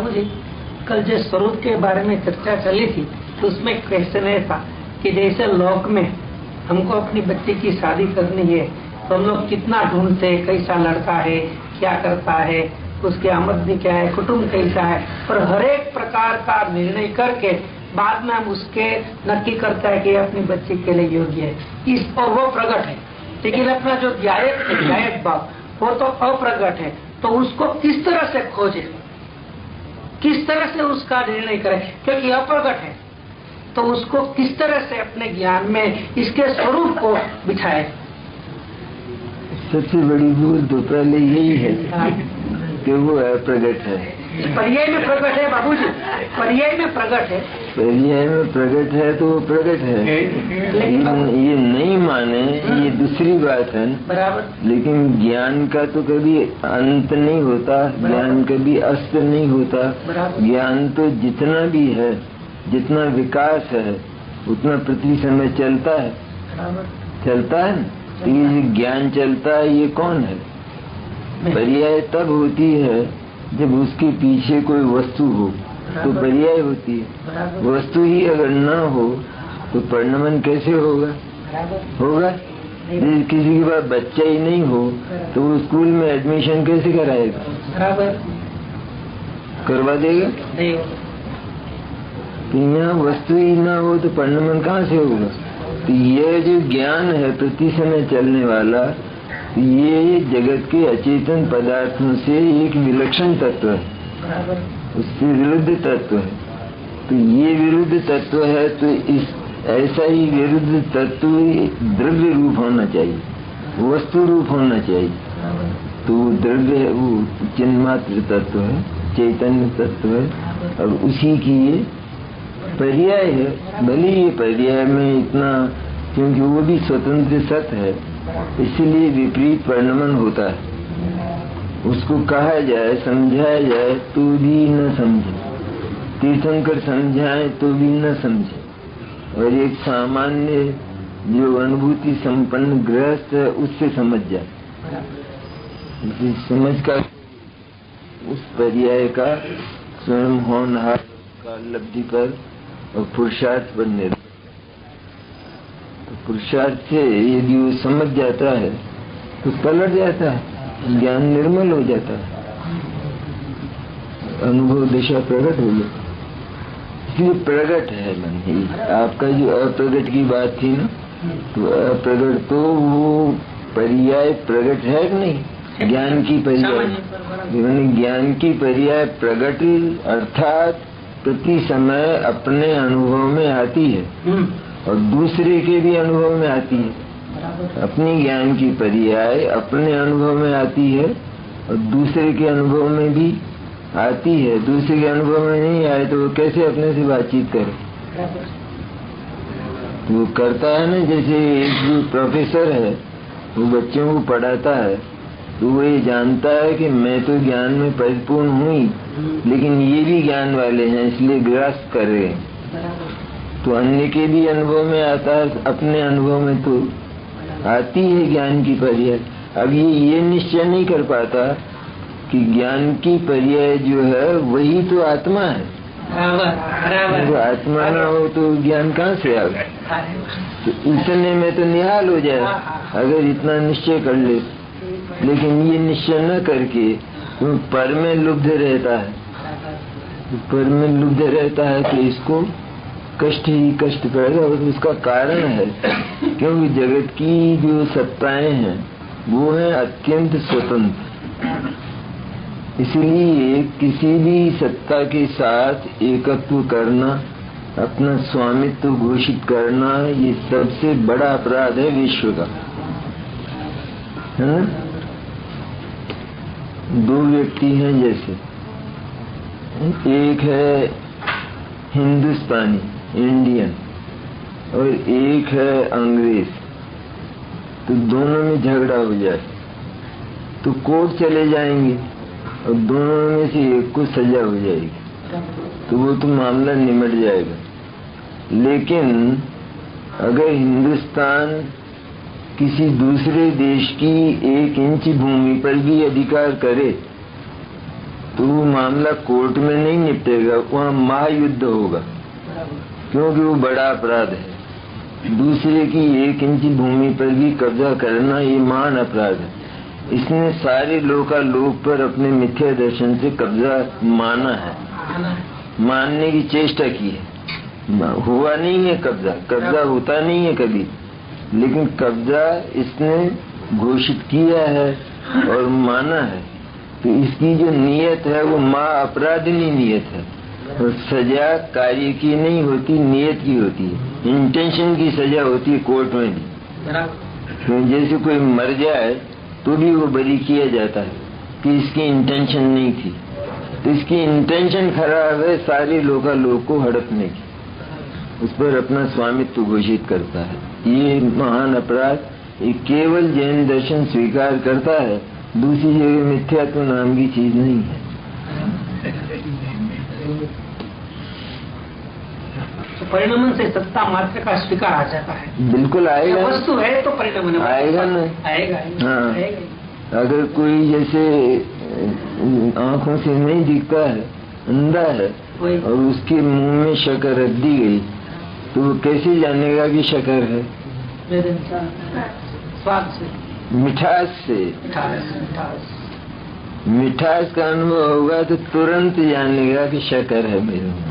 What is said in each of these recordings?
मुझे कल जो स्वरूप के बारे में चर्चा चली थी तो उसमें क्वेश्चन ये था कि जैसे लोक में हमको अपनी बच्ची की शादी करनी है तो हम लोग कितना ढूंढते, कैसा लड़का है, क्या करता है, उसकी आमदनी क्या है, कुटुंब कैसा है, और हर एक प्रकार का निर्णय करके बाद में हम उसके नक्की करता है कि अपनी बच्ची के लिए योग्य है। इस और वो प्रकट है, लेकिन अपना जो ध्यायक भाव वो तो अप्रगट है। तो उसको किस तरह से खोजे, किस तरह से उसका निर्णय करें, क्योंकि अप्रगट है तो उसको किस तरह से अपने ज्ञान में इसके स्वरूप को बिठाए। सबसे बड़ी भूल तो पहले यही है कि वो अप्रगट है। पर्याय में प्रकट है बाबूजी, पर्याय में प्रकट है। पर्याय में प्रकट है तो वो प्रकट है, लेकिन ये नहीं माने ये दूसरी बात है। बराबर। लेकिन ज्ञान का तो कभी अंत नहीं होता, ज्ञान कभी अस्त नहीं होता। ज्ञान तो जितना भी है, जितना विकास है उतना प्रति समय चलता है। चलता है तो ये ज्ञान चलता है, ये कौन है? पर्याय तब होती है जब उसके पीछे कोई वस्तु हो तो पर्याय होती है। वस्तु ही अगर न हो तो परिणमन कैसे होगा? होगा किसी के पास बच्चा ही नहीं हो तो वो स्कूल में एडमिशन कैसे कराएगा? करवा देगा? तो यहाँ वस्तु ही ना हो तो परिणमन कहाँ से होगा? तो ये जो ज्ञान है प्रति समय चलने वाला, ये जगत के अचेतन पदार्थों से एक विलक्षण तत्व है, उससे विरुद्ध तत्व है। तो ये विरुद्ध तत्व है तो इस ऐसा ही विरुद्ध तत्व द्रव्य रूप होना चाहिए, वस्तु रूप होना चाहिए। तो द्रव्य है, वो चिन्मात्र तत्व है, चैतन्य तत्व है, और उसी की ये पर्याय है। भले ये पर्याय में इतना, क्योंकि वो भी स्वतंत्र सत्य है, इसलिए विपरीत परिणमन होता है। उसको कहा जाए, समझाया जाए तो भी न समझे, तीर्थंकर समझाए तो भी न समझे, और एक सामान्य जो अनुभूति संपन्न गृहस्थ है उससे समझ जाए। समझ का उस पर्याय का स्वयं होनहार का लब्धि पर और पुरुषार्थ पर निर्भर। तो पुरुषार्थ से यदि वो समझ जाता है तो पलट जाता है, ज्ञान निर्मल हो जाता है, अनुभव दिशा प्रकट हो जाती है। इसलिए प्रकट है मन ही। आपका जो अप्रगट की बात थी ना, तो अप्रगट तो वो पर्याय प्रकट है कि नहीं? ज्ञान की पर्याय, ज्ञान की पर्याय प्रगट अर्थात प्रति समय अपने अनुभव में आती है और दूसरे के भी अनुभव में आती है। अपनी ज्ञान की पर्याय अपने अनुभव में आती है और दूसरे के अनुभव में भी आती है। दूसरे के अनुभव में नहीं आए तो वो कैसे अपने से बातचीत करे? तो वो करता है ना, जैसे एक जो प्रोफेसर है वो बच्चों को पढ़ाता है तो वो ये जानता है कि मैं तो ज्ञान में परिपूर्ण हूँ ही, लेकिन ये भी ज्ञान वाले हैं इसलिए ग्रास कर रहे हैं। तो अन्य के भी अनुभव में आता है, अपने अनुभव में तो आती है ज्ञान की पर्याय। अब ये निश्चय नहीं कर पाता कि ज्ञान की पर्याय जो है वही तो आत्मा है। तो आत्मा ना हो तो ज्ञान कहाँ से आएगा? तो इतने में तो निहाल हो जाए अगर इतना निश्चय कर ले। लेकिन ये निश्चय न करके वो पर में लुब्ध रहता है, पर में लुब्ध रहता है तो इसको कष्ट ही कष्ट पड़ेगा। और उसका कारण है क्योंकि जगत की जो सत्ताएं हैं वो है अत्यंत स्वतंत्र, इसलिए किसी भी सत्ता के साथ एकत्व करना, अपना स्वामित्व घोषित करना, ये सबसे बड़ा अपराध है विश्व का, है ना? दो व्यक्ति हैं, जैसे एक है हिंदुस्तानी इंडियन और एक है अंग्रेज, तो दोनों में झगड़ा हो जाए तो कोर्ट चले जाएंगे और दोनों में से एक को सजा हो जाएगी तो वो तो मामला निमट जाएगा। लेकिन अगर हिंदुस्तान किसी दूसरे देश की 1 इंच भूमि पर भी अधिकार करे तो वो मामला कोर्ट में नहीं निपटेगा, वहाँ महायुद्ध होगा, क्योंकि वो बड़ा अपराध है। दूसरे की 1 इंच भूमि पर भी कब्जा करना ये महान अपराध है। इसने सारे लोकालोक पर अपने मिथ्या दर्शन से कब्जा माना है, मानने की चेष्टा की है। हुआ नहीं है कब्जा, कब्जा होता नहीं है कभी, लेकिन कब्जा इसने घोषित किया है और माना है। तो इसकी जो नीयत है वो माँ अपराधिनी नीयत है, और सजा कार्य की नहीं होती, नीयत की होती है। इंटेंशन की सजा होती है कोर्ट में भी। तो जैसे कोई मर जाए तो भी वो बरी किया जाता है कि इसकी इंटेंशन नहीं थी, तो इसकी इंटेंशन खराब है सारे लोकालोक को हड़पने की, उस पर अपना स्वामित्व घोषित करता है। ये महान अपराध ये केवल जैन दर्शन स्वीकार करता है, दूसरी जगह मिथ्यात्व नाम की चीज नहीं है। तो परिणमन से सत्ता मात्र का स्वीकार आ जाता है। बिल्कुल आएगा, वस्तु है तो परिणमन आएगा ना, आएगा। हाँ, अगर कोई जैसे आंखों से नहीं दिखता है, अंधा है, और उसके मुंह में शक्कर रख दी गई, तो वो कैसे जानेगा कि शक्कर है? स्वाद से, मिठास से। मिठास का अनुभव होगा तो तुरंत जानेगा कि शक्कर है मेरे मुंह।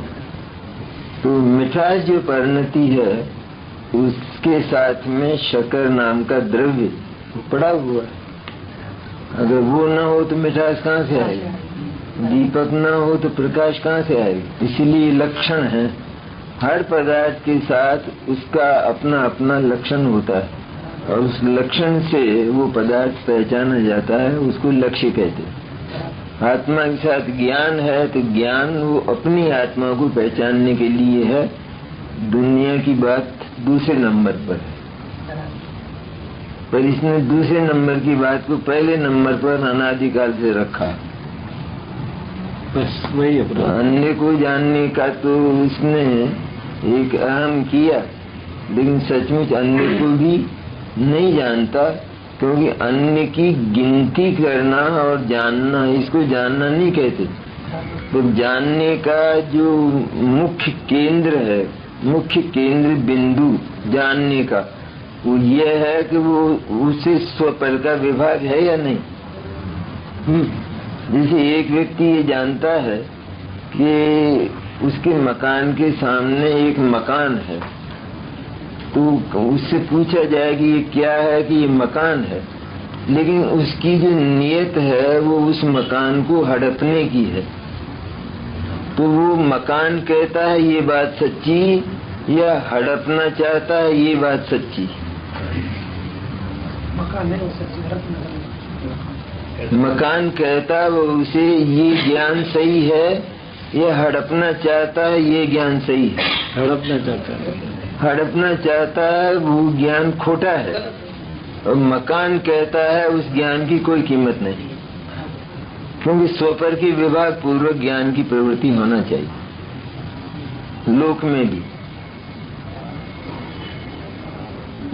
तो मिठास जो परिणति है उसके साथ में शक्कर नाम का द्रव्य पड़ा हुआ है। अगर वो न हो तो मिठास कहाँ से आएगी? दीपक न हो तो प्रकाश कहाँ से आएगी? इसलिए लक्षण है, हर पदार्थ के साथ उसका अपना अपना लक्षण होता है, और उस लक्षण से वो पदार्थ पहचाना जाता है, उसको लक्ष्य कहते हैं। आत्मा के साथ ज्ञान है तो ज्ञान वो अपनी आत्मा को पहचानने के लिए है, दुनिया की बात दूसरे नंबर पर है। पर इसने दूसरे नंबर की बात को पहले नंबर पर अनादिकाल से रखा। बस वही अपना अन्य को जानने का तो उसने एक अहम किया, लेकिन सचमुच अन्य को भी नहीं जानता, क्योंकि अन्य की गिनती करना और जानना, इसको जानना नहीं कहते। तो जानने का जो मुख्य केंद्र है, मुख्य केंद्र बिंदु जानने का, वो ये है कि वो उसे स्वपर का विभाग है या नहीं। जैसे एक व्यक्ति ये जानता है कि उसके मकान के सामने एक मकान है, तो उससे पूछा जाए कि ये क्या है, कि ये मकान है, लेकिन उसकी जो नियत है वो उस मकान को हड़पने की है। तो वो मकान कहता है ये बात सच्ची, या हड़पना चाहता है ये बात सच्ची? मकान कहता है वो उसे ये ज्ञान सही है, या हड़पना चाहता है ये ज्ञान सही है? हड़पना चाहता है। हड़पना चाहता है वो ज्ञान खोटा है, और मकान कहता है उस ज्ञान की कोई कीमत नहीं, क्योंकि स्वपर के विभाग पूर्वक ज्ञान की प्रवृत्ति होना चाहिए लोक में भी।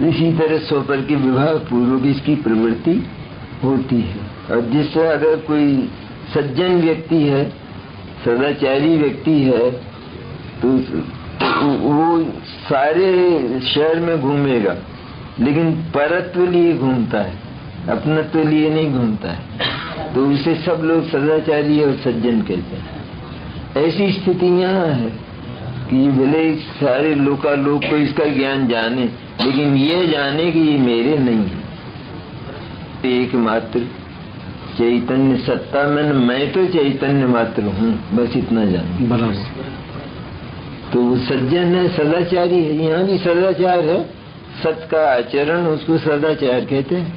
इसी तरह स्वपर के विभाग पूर्वक इसकी प्रवृत्ति होती है। और जिससे अगर कोई सज्जन व्यक्ति है, सदाचारी व्यक्ति है, तो वो सारे शहर में घूमेगा, लेकिन परत्व लिए घूमता है, अपनत्व लिए नहीं घूमता है, तो उसे सब लोग सदाचारी और सज्जन कहते हैं। ऐसी स्थिति यहाँ है कि भले सारे लोकालोक को इसका ज्ञान जाने, लेकिन ये जाने कि ये मेरे नहीं है। एकमात्र चैतन्य सत्ता में, मैं तो चैतन्य मात्र हूँ, बस इतना जान। बराबर। तो वो सज्जन है, सदाचारी है। यहाँ भी सदाचार है, सत का आचरण, उसको सदाचार कहते हैं।